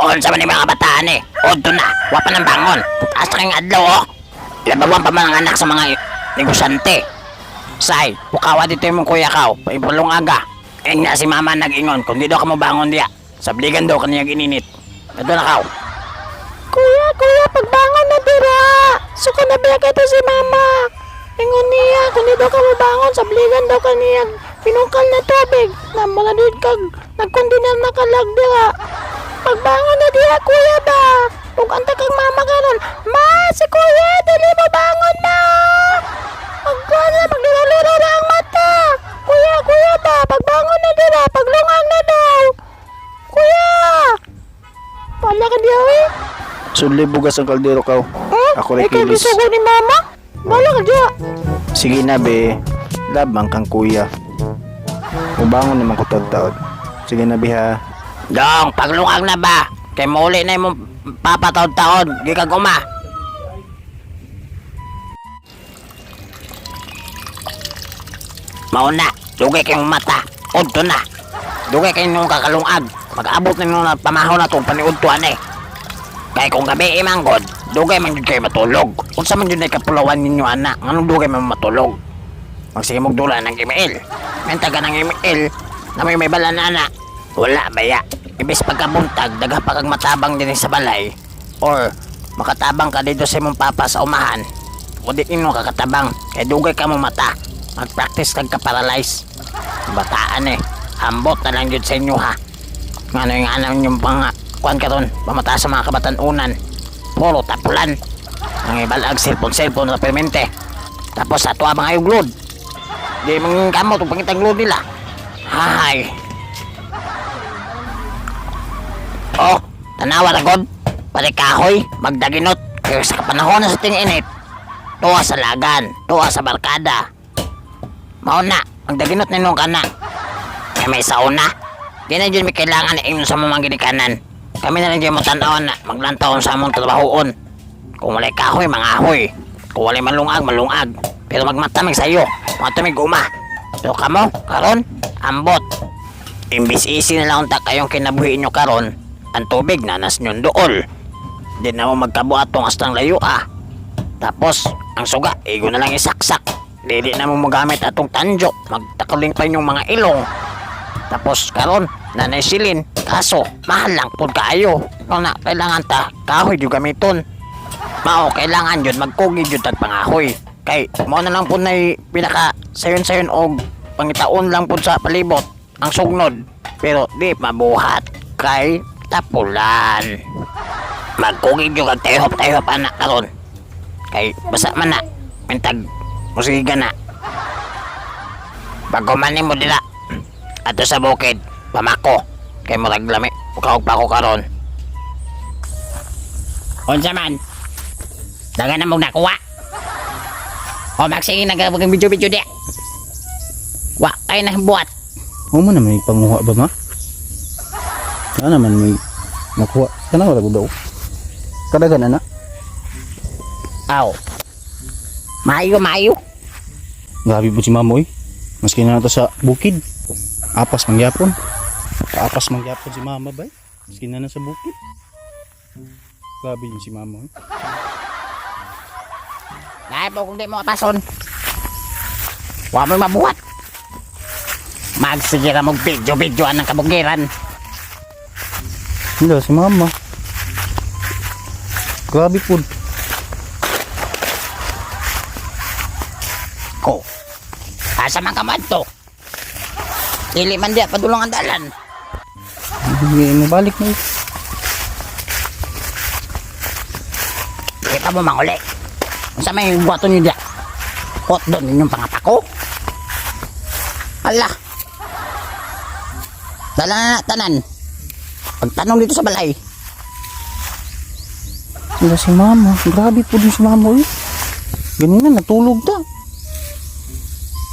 Unsa man ni mga bataan eh. Udto na, wa pa nang bangon. Taas na kayong adlaw oh. Labawan pa mga anak sa mga negosyante. Say, pukawa dito yung mong kuya kao, paipulong aga. Eh nga si mama nag-ingon, kung di daw ka mabangon diya. Sabligan daw kaniyang ininit. Ito na kao. Kuya, pagbangon na dira. Suka na biya kita si mama. Ingon niya, kung di daw ka mabangon, sabligan daw kaniyang pinungkal na tubig. Na maladid kag nagkondiner na kalag dira. Pagbangon na dira kuya ba? Kung anta kang mama karon, ma, si kuya, dali mo bangon na. Magkala, magdilalo na ang mata. Kuya ba, pagbangon na dira, paglungang na daw. Kuya! Pala ka diya eh. Sudli bugas ang kaldero kaw. Ako rin Ikaw kilis. bisugo ni mama? Pala ka diya. Sige na be. Labang kang kuya. Ubangon naman ko taon. Sige na be ha. Dong, paglungag na ba? Kay muli na yung papataon-taon. Di ka guma. Mauna, dugay kayong mata. Udto na. Dugay kayong kakalungag. Mag-abot na nung pamahaw na itong paniudtuan eh. Kaya kung gabi imanggod, dugay man yun kayo matulog. Kung sa man yun ay kapulawan ninyo anak, anong dugay man matulog? Magsige magdula ng email. Menta ka ng email na may bala na anak. Wala baya. Ibis pagkabuntag, dagha pa kag matabang din sa balay. Or makatabang ka dito sa imong papa sa umahan. O di nino kakatabang, kaya dugay ka mo mata. Mag-practice kag ka-paralyze. Bataan eh. Ambot na lang yun sa inyo ha. Ngano yung anam yung pang kuhan ka ron, pamata sa mga kabatanunan. Puro tapulan. Ang ibalag cellphone sa permente. Tapos sa tuwa mga glod. Di mga kamot kung pangitang glod nila. Hay. Oh, tanawa na god. Pati kahoy, magdaginot. Kaya sa kapanahon na sa ting-init. Tuwa sa lagan, tuwa sa barkada. Mauna, magdaginot ninong ka na. Kaya may sauna. Di na dyan may kailangan na inyo sa mga ginikanan. Kami na lang dyan mo tanawan na maglantaon sa among trabahoon. Kung walay kahoy, mga ahoy. Kung walay malungag, malungag. Pero magmatamig sa'yo, matamig uma. Pero kamo, karon, ambot. Imbis easy na lang unta kayong kinabuhi nyo karon, ang tubig nanas nyo dool. Di na mo magkabuatong astang layo ah. Tapos, ang suga, igo na lang isaksak. Di na mo magamit atong tanjo, magtakaling pa yung mga ilong. Tapos karon nanay silin, kaso mahal lang pud kaayo. Kung na kailangan ta kahoy yung gamiton. Mao kailangan yun magkugi yun tag pangahoy. Kay mo na lang pud nay pinaka sayon-sayon og pangitaon lang pud sa palibot ang sugnod. Pero di mabuhat kay tapulan. Magkugi yun kag tayhop anak karon. Kay basa man na mentag musiga na. Bago man mo dila ato sa bukid, pamako. Kay murag lami, ukaog pa ko karon. Unsa man? Dagan na mong nakuha. O magsige nagabag video-video di. Wa kay na buhat. O man naman may panguha ba ma? Ano naman may makuha? Kana wala ko daw. Kadagan na na. Aw. Maayo. Grabe po si Mamoy. Maski na nato sa bukid. Apas mangyapon si mama bay. Maski na sa bukid. Grabe yun si mama. Dahil po kung di mo kapason. Huwag mo mabuhat. Magsigira mong video-videoan ng kabugiran. Hindi si mama. Grabe po. Ko. Asa man ka man to? Dili man diya padulong ang dalan. Hindi mo balik na. Di pa mo manguli. Unsa may buhaton niyo diya? Hot doon ninyong pangapako. Ala. Dala na tanan. Pagtanong dito sa balay. Hindi si mama. Grabe po din si mama. Ganyan na natulog ta.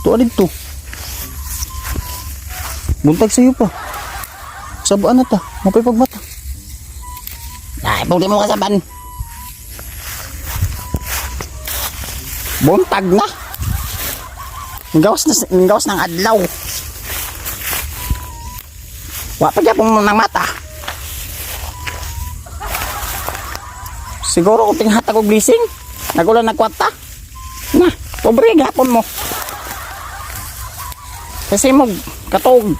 Tuwa dito. Buntag sa'yo pa. Sabaan na ta. Mapay pagmata. Ay, pag di mo kasaban. Buntag na. Ngawas ng adlaw. Wa pa dyan pong ng mata. Siguro kung tinghatag og blessing. Nagulan nagkwata. Na, pobre gapon mo. Kasi mo katog.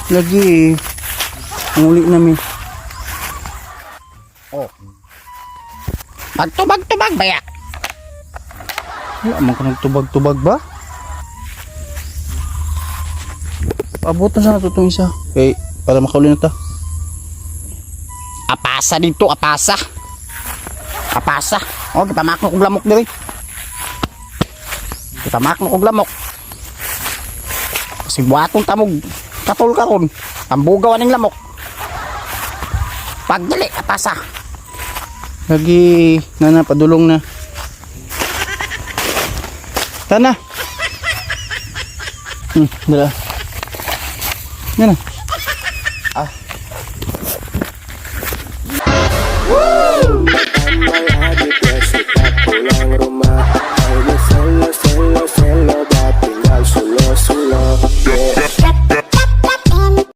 Lagi muli namin. Oh. Pagtubag-tubag ba ya? Wala man ka nagtubag-tubag ba? Abutan sa nato itong isa. Okay, para makauli na ta. Apasa dito, apasa. Apasa. Oh, gipamak mo kog lamok diri. Gipamak mo kog lamok. Kasi buhaton tamog katol karon. Tambugaw aning lamok. Pagdali, apasa. Lagi nana padulong na. Tana. Dala. Yan na.